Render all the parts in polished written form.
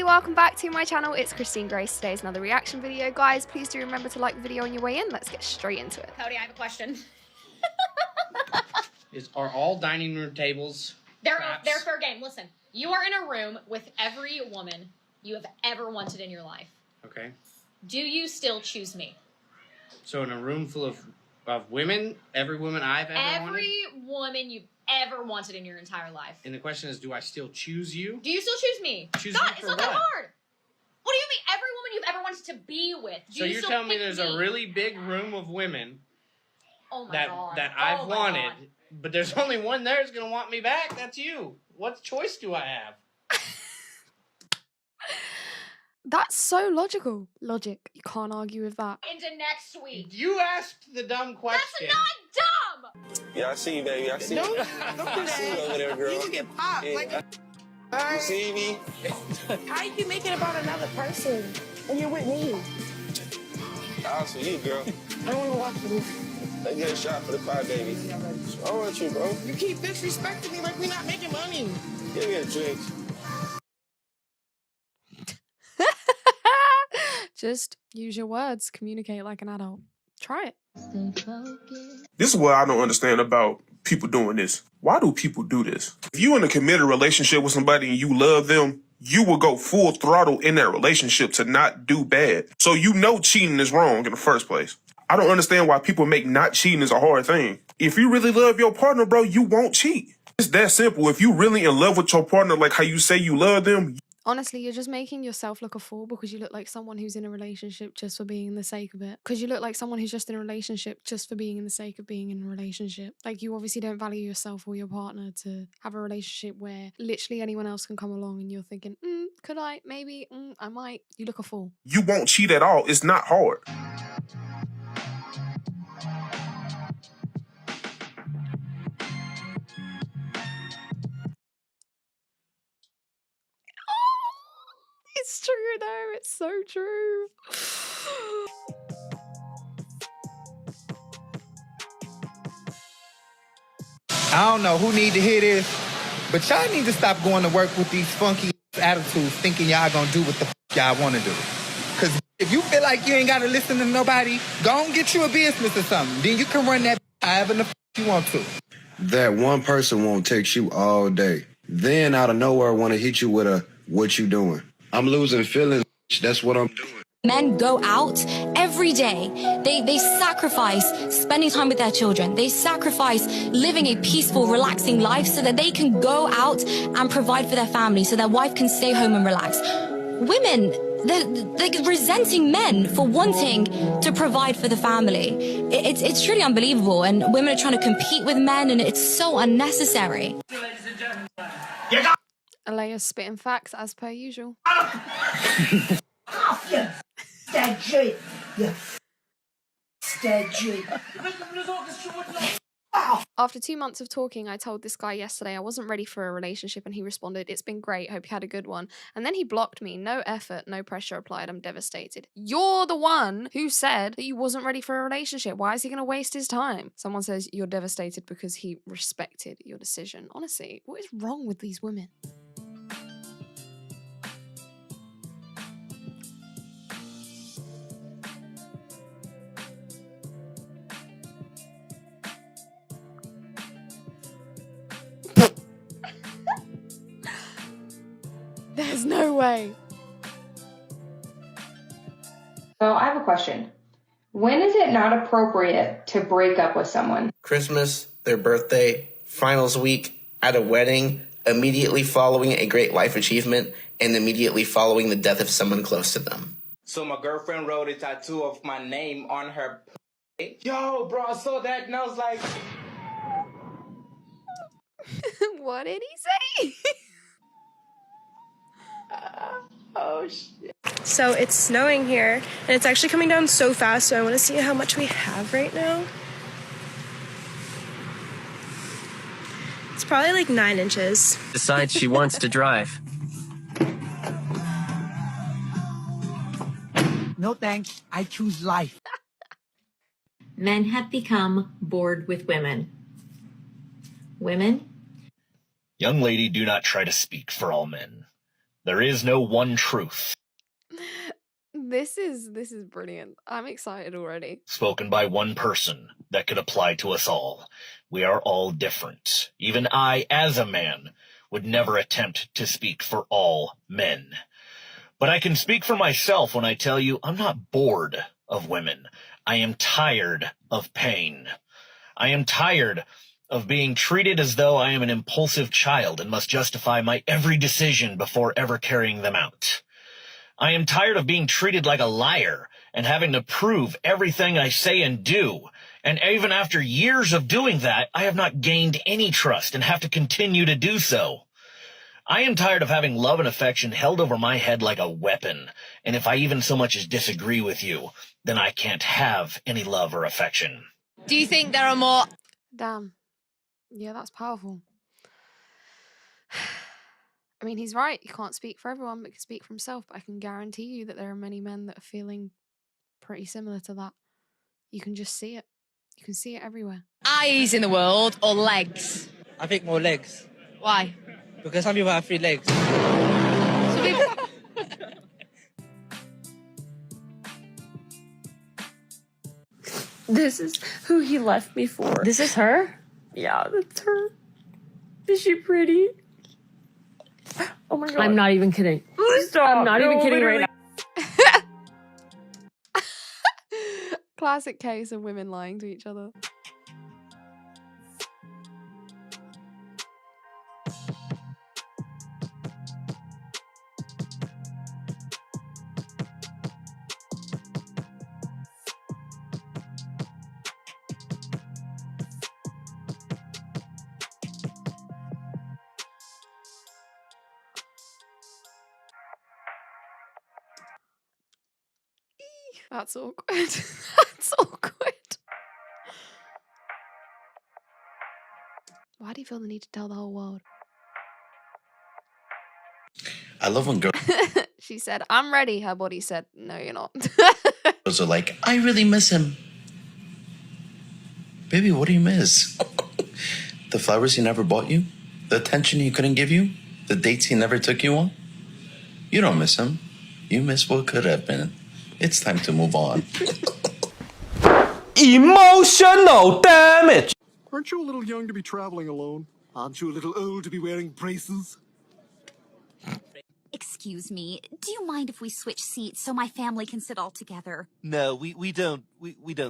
welcome back to my channel. It's Christine Grace. Today's another reaction video. Guys, please do remember to like the video on your way in. Let's get straight into it. Cody, I have a question. Are all dining room tables They're fair game. Listen, you are in a room with every woman you have ever wanted in your life. Okay. Do you still choose me? So in a room full of women, every woman I've ever wanted? Every woman you've ever wanted in your entire life. And the question is, do I still choose you? Do you still choose me? Choose God, me it's for not that what? hard. What do you mean? Every woman you've ever wanted to be with. So you're telling me there's a really big room of women that I've wanted, but there's only one there that's gonna want me back? That's you. What choice do I have? That's so logical. Logic. You can't argue with that. Into next week. You asked the dumb question. That's not dumb! Yeah, I see you, baby. I see you. Don't do I see you over there, girl. You can get popped. Yeah, Like, you see me? how you make it about another person when you're with me? I'll see you, girl. I don't want to watch the movie. Let's get a shot for the pie, baby. What's wrong with you, bro? You keep disrespecting me like we're not making money. Give me a drink. Just use your words. Communicate like an adult. Try it. This is what I don't understand about people doing this. Why do people do this? If you in a committed relationship with somebody and you love them, you will go full throttle in that relationship to not do bad. So you know cheating is wrong in the first place. I don't understand why people make not cheating is a hard thing. If you really love your partner, bro, you won't cheat. It's that simple. If you really in love with your partner, like how you say you love them. Honestly, you're just making yourself look a fool because you look like someone who's in a relationship just for being in the sake of it. Because you look like someone who's just in a relationship just for being in the sake of being in a relationship. Like, you obviously don't value yourself or your partner to have a relationship where literally anyone else can come along and you're thinking, could I? Maybe, I might. You look a fool. You won't cheat at all. It's not hard. It's true though, it's so true. I don't know who need to hear this, but y'all need to stop going to work with these funky attitudes thinking y'all gonna do what the y'all wanna do. Cause if you feel like you ain't gotta listen to nobody, go and get you a business or something. Then you can run that however the you want to. That one person won't text you all day. Then out of nowhere want to hit you with a, what you doing? I'm losing feelings. That's what I'm doing. Men go out every day. They sacrifice spending time with their children. They sacrifice living a peaceful, relaxing life so that they can go out and provide for their family, so their wife can stay home and relax. Women, they're resenting men for wanting to provide for the family. It's truly unbelievable, and women are trying to compete with men, and it's so unnecessary. Alea's spitting facts as per usual. After 2 months of talking, I told this guy yesterday I wasn't ready for a relationship, and he responded, "It's been great, hope you had a good one." And then he blocked me. No effort, no pressure applied. I'm devastated. You're the one who said that you wasn't ready for a relationship. Why is he going to waste his time? Someone says you're devastated because he respected your decision. Honestly, what is wrong with these women? There's no way. So I have a question. When is it not appropriate to break up with someone? Christmas, their birthday, finals week, at a wedding, immediately following a great life achievement, and immediately following the death of someone close to them. So my girlfriend wrote a tattoo of my name on her. Yo, bro, I saw that and I was like... What did he say? Oh, shit. So it's snowing here, and it's actually coming down so fast, so I want to see how much we have right now. It's probably like 9 inches. Decides she wants to drive. No thanks, I choose life. Men have become bored with women. Women? Young lady, do not try to speak for all men. There is no one truth. This is brilliant. I'm excited already. Spoken by one person that could apply to us all. We are all different. Even I, as a man, would never attempt to speak for all men. But I can speak for myself when I tell you I'm not bored of women. I am tired of pain. I am tired of being treated as though I am an impulsive child and must justify my every decision before ever carrying them out. I am tired of being treated like a liar and having to prove everything I say and do. And even after years of doing that, I have not gained any trust and have to continue to do so. I am tired of having love and affection held over my head like a weapon. And if I even so much as disagree with you, then I can't have any love or affection. Do you think there are more? Damn. Yeah, that's powerful. I mean, he's right. You can't speak for everyone, but can speak for himself. But I can guarantee you that there are many men that are feeling pretty similar to that. You can just see it. You can see it everywhere. Eyes in the world or legs? I think more legs. Why? Because some people have 3 legs. This is who he left me for. This is her? Yeah, that's her. Is she pretty? Oh my god. I'm not even kidding. Stop. I'm not even kidding right now. Classic case of women lying to each other. That's awkward. That's awkward. Why do you feel the need to tell the whole world? I love when She said, I'm ready. Her body said, no, you're not. girls are like, I really miss him. Baby, what do you miss? The flowers he never bought you? The attention he couldn't give you? The dates he never took you on? You don't miss him. You miss what could have been. It's time to move on. Emotional damage! Aren't you a little young to be traveling alone? Aren't you a little old to be wearing braces? Excuse me, do you mind if we switch seats so my family can sit all together? No, we don't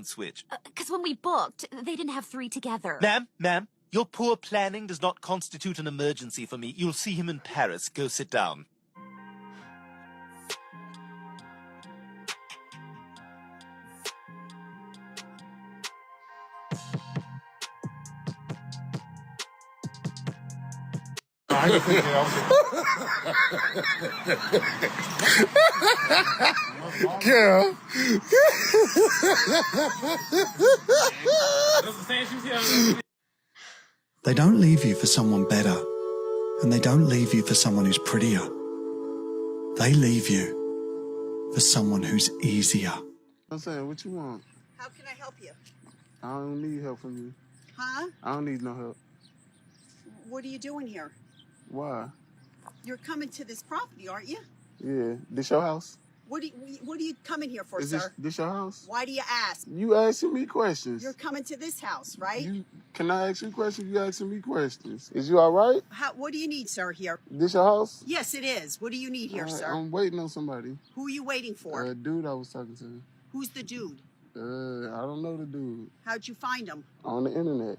switch. Because when we booked, they didn't have 3 together. Ma'am, your poor planning does not constitute an emergency for me. You'll see him in Paris. Go sit down. Girl. They don't leave you for someone better, and they don't leave you for someone who's prettier. They leave you for someone who's easier. I'm saying, what you want? How can I help you? I don't need help from you. Huh? I don't need no help. What are you doing here? Why? You're coming to this property, aren't you? Yeah, this your house? What are you coming here for, Is sir? this your house? Why do you ask? You asking me questions. You're coming to this house, right? Can I ask you questions? You asking me questions. Is you all right? What do you need, sir, here? This your house? Yes, it is. What do you need here, All right, sir? I'm waiting on somebody. Who are you waiting for? A dude I was talking to. Who's the dude? I don't know the dude. How'd you find him? On the internet.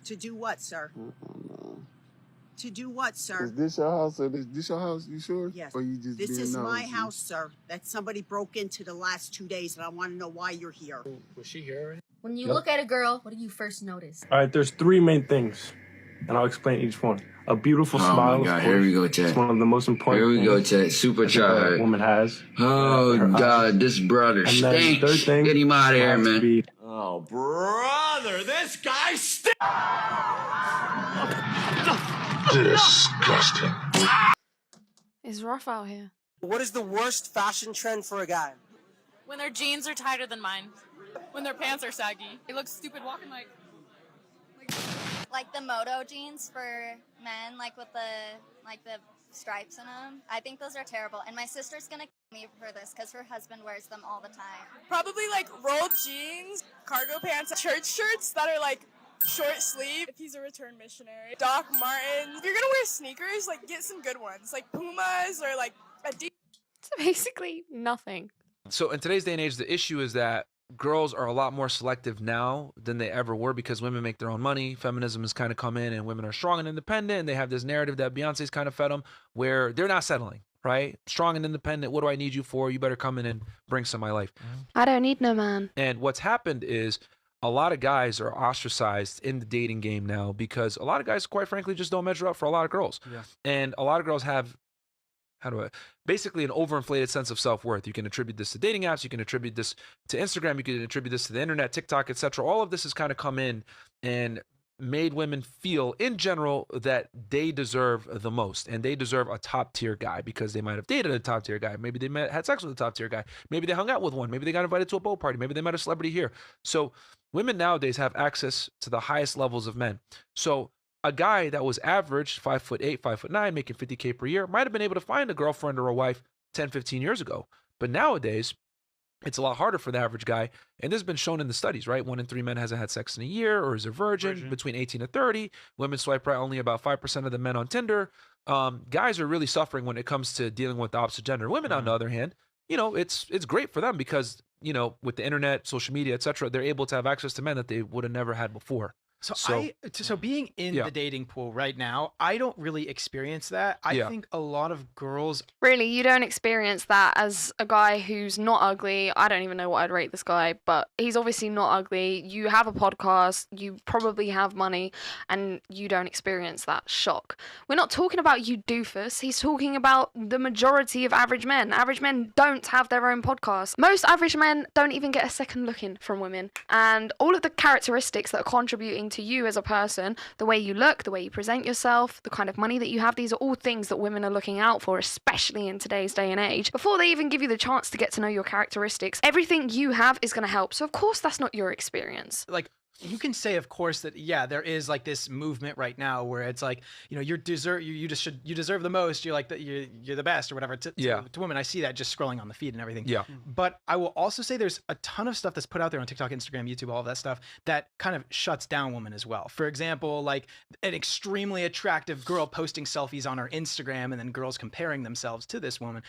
To do what, sir? I don't know. To do what, sir? Is this your house? Or is this your house? You sure? Yes. Or you just This being is my nosy? house, sir. That somebody broke into the last 2 days, and I want to know why you're here. Was she here already? When you look at a girl, what do you first notice? All right, there's 3 main things, and I'll explain each one. A beautiful smile. Oh my God, of here course. we go, Chet. It's one of the most important Here we go, things Chet. Super I think a chat. woman has. Oh her God, eyes. this brother And then stinks. third thing, Get him out of here, has to man. be- Oh, brother, this guy stinks! Disgusting. It's rough out here. What is the worst fashion trend for a guy? When their jeans are tighter than mine. When their pants are saggy. They look stupid walking like Like the moto jeans for men, like with the stripes in them. I think those are terrible. And my sister's gonna kill me for this because her husband wears them all the time. Probably like rolled jeans, cargo pants, church shirts that are like short sleeve. If he's a return missionary. Doc Martens. If you're gonna wear sneakers, like get some good ones. Like Pumas or like Adidas. So basically nothing. So in today's day and age, the issue is that girls are a lot more selective now than they ever were because women make their own money. Feminism has kind of come in and women are strong and independent. And they have this narrative that Beyonce's kind of fed them where they're not settling, right? Strong and independent. What do I need you for? You better come in and bring some of my life. I don't need no man. And what's happened is a lot of guys are ostracized in the dating game now because a lot of guys, quite frankly, just don't measure up for a lot of girls. Yeah. And a lot of girls have basically an overinflated sense of self-worth. You can attribute this to dating apps, you can attribute this to Instagram, you can attribute this to the internet, TikTok, etc. All of this has kind of come in and made women feel in general that they deserve the most and they deserve a top tier guy because they might have dated a top tier guy. Maybe they had sex with a top tier guy. Maybe they hung out with one. Maybe they got invited to a boat party. Maybe they met a celebrity here. So women nowadays have access to the highest levels of men. So a guy that was average, 5'8", 5'9", making $50K per year, might have been able to find a girlfriend or a wife 10, 15 years ago. But nowadays, it's a lot harder for the average guy. And this has been shown in the studies, right? 1 in 3 men hasn't had sex in a year or is a virgin. Between 18 and 30. Women swipe right only about 5% of the men on Tinder. Guys are really suffering when it comes to dealing with the opposite gender. Women, on the other hand, you know, it's great for them because, you know, with the internet, social media, etc., they're able to have access to men that they would have never had before. So being in the dating pool right now, I don't really experience that. I think a lot of girls. Really, you don't experience that as a guy who's not ugly. I don't even know what I'd rate this guy, but he's obviously not ugly. You have a podcast, you probably have money, and you don't experience that shock. We're not talking about you doofus. He's talking about the majority of average men. Average men don't have their own podcast. Most average men don't even get a second look in from women. And all of the characteristics that are contributing to you as a person, the way you look, the way you present yourself, the kind of money that you have, these are all things that women are looking out for, especially in today's day and age. Before they even give you the chance to get to know your characteristics, everything you have is going to help. So of course that's not your experience. Like, you can say, of course, that there is like this movement right now where it's like, you know, you deserve the most. You're like you're the best or whatever. To women, I see that just scrolling on the feed and everything. Yeah. But I will also say there's a ton of stuff that's put out there on TikTok, Instagram, YouTube, all of that stuff that kind of shuts down women as well. For example, like an extremely attractive girl posting selfies on her Instagram and then girls comparing themselves to this woman,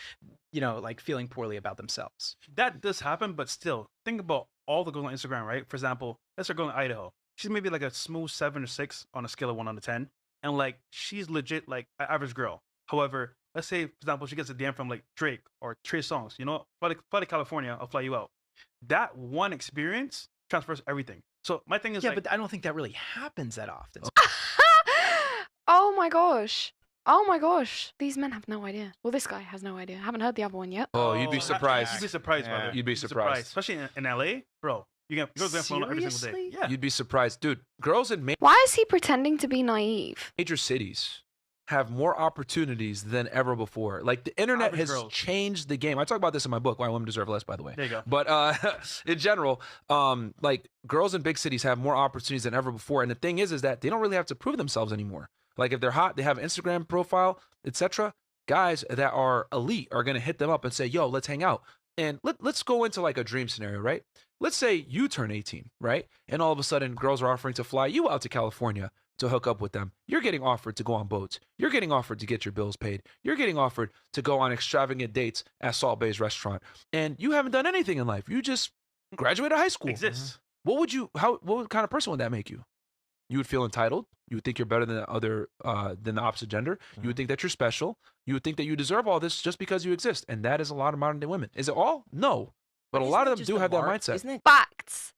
you know, like feeling poorly about themselves. That does happen, but still, think about all the girls on Instagram, right? For example, let's say a girl in Idaho. She's maybe like a smooth 7 or 6 on a scale of 1 to 10. And like, she's legit like an average girl. However, let's say, for example, she gets a DM from like Drake or Trey Songz, you know, fly to California, I'll fly you out. That one experience transfers everything. So my thing is but I don't think that really happens that often. Oh my gosh. Oh my gosh. These men have no idea. Well, this guy has no idea. I haven't heard the other one yet. Oh, you'd be surprised. You'd be surprised, brother. You'd be surprised. Especially in LA, bro. You go to every single day. Yeah. You'd be surprised. Dude, girls in Why is he pretending to be naive? major cities have more opportunities than ever before. Like the internet has changed the game. I talk about this in my book, Why Women Deserve Less, by the way. There you go. But in general, like girls in big cities have more opportunities than ever before. And the thing is that they don't really have to prove themselves anymore. Like if they're hot, they have an Instagram profile, etc. Guys that are elite are gonna hit them up and say, "Yo, let's hang out." And let's go into like a dream scenario, right? Let's say you turn 18, right? And all of a sudden, girls are offering to fly you out to California to hook up with them. You're getting offered to go on boats. You're getting offered to get your bills paid. You're getting offered to go on extravagant dates at Salt Bay's restaurant. And you haven't done anything in life. You just graduated high school. Exists. What kind of person would that make you? You would feel entitled. You would think you're better than the opposite gender. You would think that you're special. You would think that you deserve all this just because you exist. And that is a lot of modern day women. Is it all? No. But a lot of them do have that mindset. Isn't it? Facts.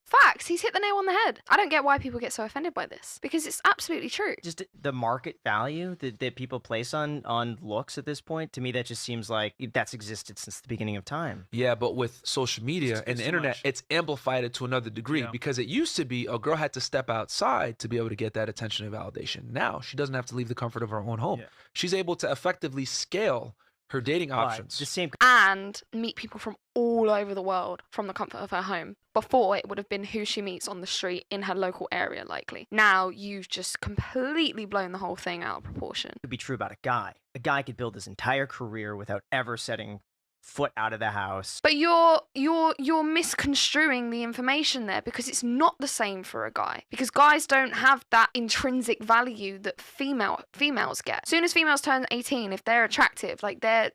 He's hit the nail on the head. I don't get why people get so offended by this because it's absolutely true. Just the market value that people place on looks at this point, to me, that just seems like that's existed since the beginning of time. Yeah, but with social media and the internet, it's amplified it to another degree because it used to be a girl had to step outside to be able to get that attention and validation. Now she doesn't have to leave the comfort of her own home. Yeah. She's able to effectively scale her dating But options. the same. And meet people from all over the world from the comfort of her home. Before, it would have been who she meets on the street in her local area, likely. Now, you've just completely blown the whole thing out of proportion. Could be true about a guy. A guy could build his entire career without ever setting foot out of the house. But you're misconstruing the information there, because it's not the same for a guy. Because guys don't have that intrinsic value that females get. As soon as females turn 18, if they're attractive, like they're,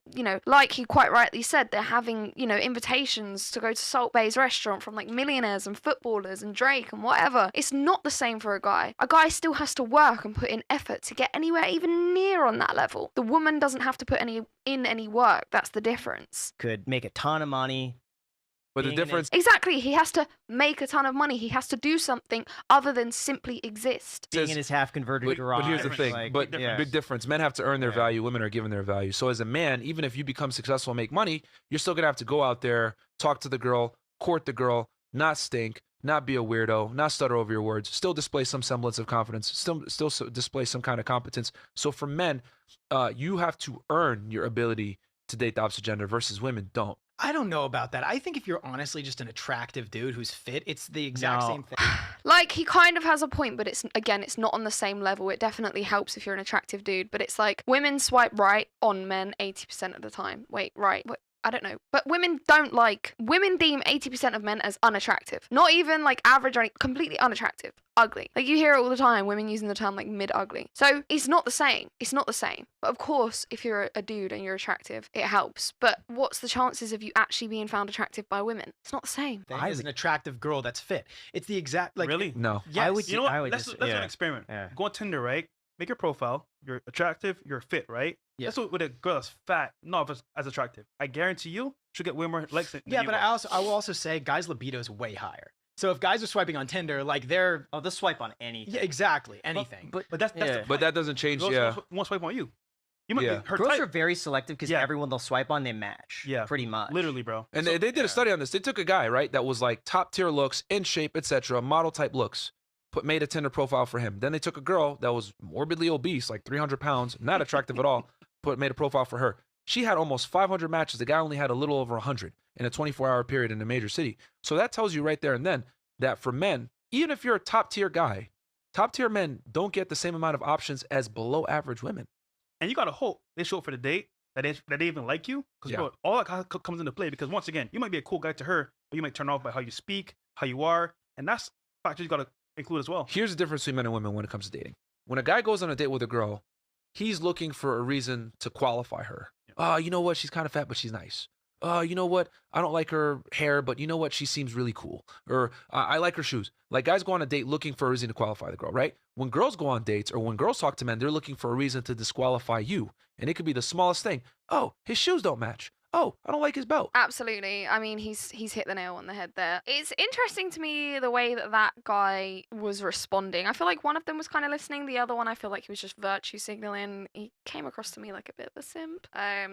like he quite rightly said, they're having, invitations to go to Salt Bay's restaurant from like millionaires and footballers and Drake and whatever. It's not the same for a guy. A guy still has to work and put in effort to get anywhere even near on that level. The woman doesn't have to put in any work. That's the difference. Could make a ton of money. But the difference... Exactly. He has to make a ton of money. He has to do something other than simply exist. Being in his half-converted garage. But here's the thing. Big difference. Men have to earn their value. Women are given their value. So as a man, even if you become successful and make money, you're still going to have to go out there, talk to the girl, court the girl, not stink, not be a weirdo, not stutter over your words, still display some semblance of confidence, still display some kind of competence. So for men, you have to earn your ability to date the opposite gender versus women don't. I don't know about that. I think if you're honestly just an attractive dude who's fit, it's the exact same thing. Like, he kind of has a point, but it's not on the same level. It definitely helps if you're an attractive dude, but it's like women swipe right on men 80% of the time. Wait, right. I don't know. But women deem 80% of men as unattractive. Not even like average or completely unattractive. Ugly. Like, you hear it all the time, women using the term like mid-ugly. So it's not the same. It's not the same. But of course, if you're a dude and you're attractive, it helps. But what's the chances of you actually being found attractive by women? It's not the same. As an attractive girl that's fit. It's the exact, like... Really? No. Yes. You know what? Let's do an experiment. Yeah. Go on Tinder, right? Make your profile. You're attractive. You're fit, right? Yeah. That's what with a girl that's fat, not as attractive. I guarantee you, she'll get way more likes than Yeah, you but will. I will also say guys' libido is way higher. So if guys are swiping on Tinder, like they're... Oh, they'll swipe on anything. Yeah, exactly. Anything. But that's the point. But that doesn't change, Girls won't swipe on you. You might be her Girls type. are very selective because everyone they'll swipe on, they match. Yeah. Pretty much. Literally, bro. And they did a study on this. They took a guy, right, that was like top tier looks, in shape, etc., model type looks, made a Tinder profile for him. Then they took a girl that was morbidly obese, like 300 pounds, not attractive at all, made a profile for her. She had almost 500 matches. The guy only had a little over 100 in a 24-hour period in a major city. So that tells you right there and then that for men, even if you're a top tier guy, top tier men don't get the same amount of options as below average women. And you gotta hope they show up for the date, that they even like you. Because bro, all that comes into play. Because once again, you might be a cool guy to her, but you might turn off by how you speak, how you are, and that's factors you gotta include as well. Here's the difference between men and women when it comes to dating. When a guy goes on a date with a girl, he's looking for a reason to qualify her. You know what? She's kind of fat, but she's nice. You know what? I don't like her hair, but you know what? She seems really cool. Or I like her shoes. Like, guys go on a date looking for a reason to qualify the girl, right? When girls go on dates or when girls talk to men, they're looking for a reason to disqualify you. And it could be the smallest thing. Oh, his shoes don't match. Oh, I don't like his belt. Absolutely. I mean, he's hit the nail on the head there. It's interesting to me the way that guy was responding. I feel like one of them was kind of listening. The other one, I feel like he was just virtue signaling. He came across to me like a bit of a simp.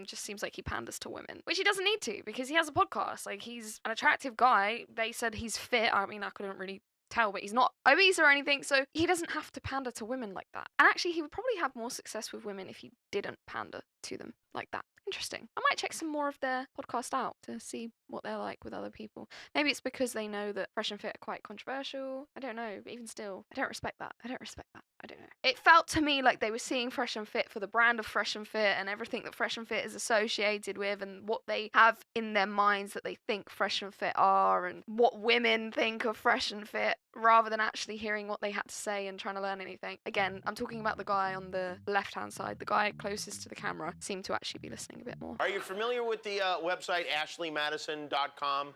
Just seems like he panders to women, which he doesn't need to because he has a podcast. Like, he's an attractive guy. They said he's fit. I mean, I couldn't really tell, but he's not obese or anything, so he doesn't have to pander to women like that. And actually, he would probably have more success with women if he didn't pander to them like that. Interesting. I might check some more of their podcast out to see what they're like with other people. Maybe it's because they know that Fresh and Fit are quite controversial. I don't know, but even still, I don't respect that. I don't know. It felt to me like they were seeing Fresh and Fit for the brand of Fresh and Fit and everything that Fresh and Fit is associated with and what they have in their minds that they think Fresh and Fit are and what women think of Fresh and Fit, rather than actually hearing what they had to say and trying to learn anything. Again, I'm talking about the guy on the left-hand side. The guy closest to the camera seemed to actually be listening a bit more. Are you familiar with the website ashleymadison.com?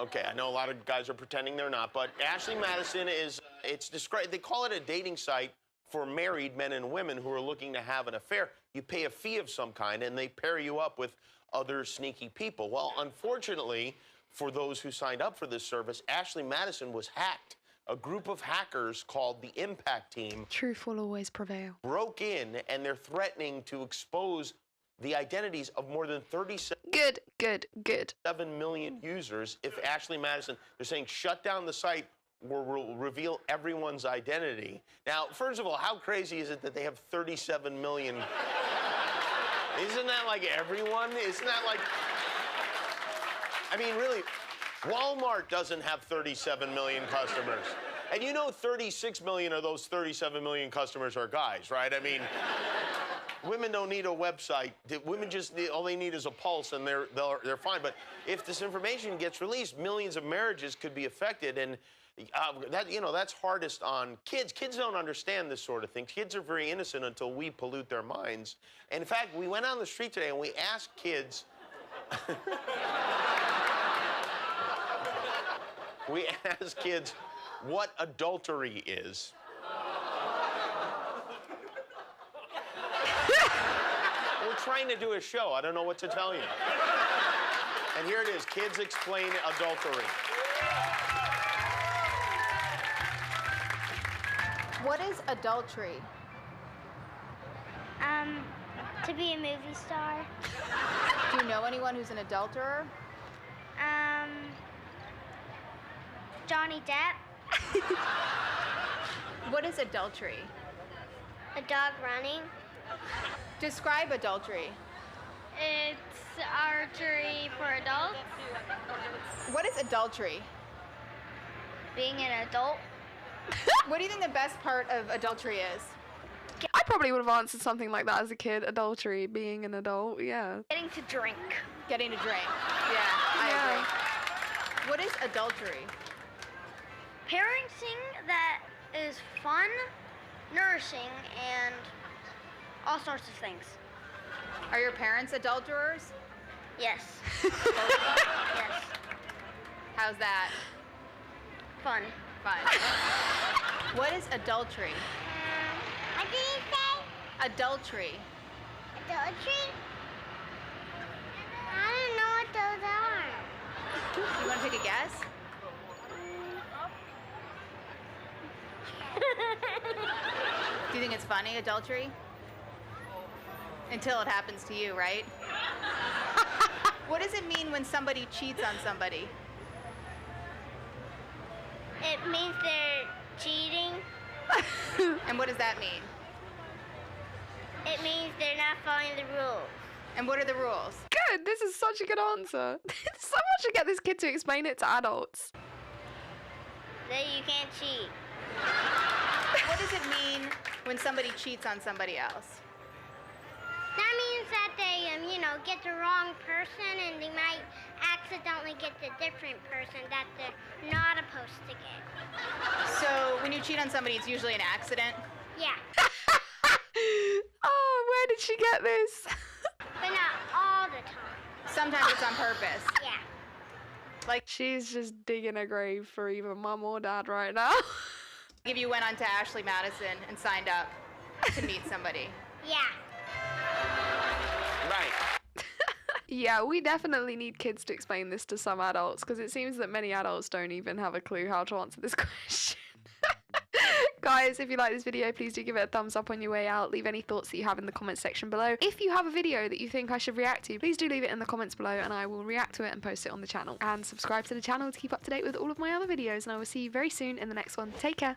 Okay, I know a lot of guys are pretending they're not, but Ashley Madison is, it's described, they call it a dating site for married men and women who are looking to have an affair. You pay a fee of some kind and they pair you up with other sneaky people. Well, unfortunately, for those who signed up for this service, Ashley Madison was hacked. A group of hackers called the Impact Team. Truth will always prevail. Broke in and they're threatening to expose the identities of more than 37 million users if Ashley Madison, they're saying shut down the site or will reveal everyone's identity. Now, first of all, how crazy is it that they have 37 million Isn't that like everyone? Isn't that like... I mean, really, Walmart doesn't have 37 million customers. And you know 36 million of those 37 million customers are guys, right? I mean, women don't need a website. Women just need, all they need is a pulse, and they're fine. But if this information gets released, millions of marriages could be affected, and that's hardest on kids. Kids don't understand this sort of thing. Kids are very innocent until we pollute their minds. And in fact, we went on the street today and we asked kids. We asked kids what adultery is. We're trying to do a show. I don't know what to tell you. And here it is. Kids explain adultery. What is adultery? To be a movie star. Do you know anyone who's an adulterer? Johnny Depp. What is adultery? A dog running. Describe adultery. It's archery for adults. What is adultery? Being an adult. What do you think the best part of adultery is? I probably would have answered something like that as a kid. Adultery, being an adult, yeah. Getting to drink. Getting to drink. Yeah, I agree. What is adultery? Parenting that is fun, nourishing, and all sorts of things. Are your parents adulterers? Yes. Yes. How's that? Fun. Fun. What is adultery? What did you say? Adultery. Adultery? I don't know what those are. You want to take a guess? Do you think it's funny, adultery? Until it happens to you, right? What does it mean when somebody cheats on somebody? It means they're cheating. And what does that mean? It means they're not following the rules. And what are the rules? Good, this is such a good answer. Someone should get this kid to explain it to adults. That you can't cheat. What does it mean when somebody cheats on somebody else? That means that they, get the wrong person and they might accidentally get the different person that they're not supposed to get. So when you cheat on somebody, it's usually an accident? Yeah. Oh, where did she get this? But not all the time. Sometimes it's on purpose. Yeah. Like, she's just digging a grave for either mum or dad right now. If you went on to Ashley Madison and signed up to meet somebody. Yeah. Right. Yeah, we definitely need kids to explain this to some adults, because it seems that many adults don't even have a clue how to answer this question. Guys, if you like this video, please do give it a thumbs up on your way out. Leave any thoughts that you have in the comments section below. If you have a video that you think I should react to, please do leave it in the comments below and I will react to it and post it on the channel. And subscribe to the channel to keep up to date with all of my other videos, and I will see you very soon in the next one. Take care.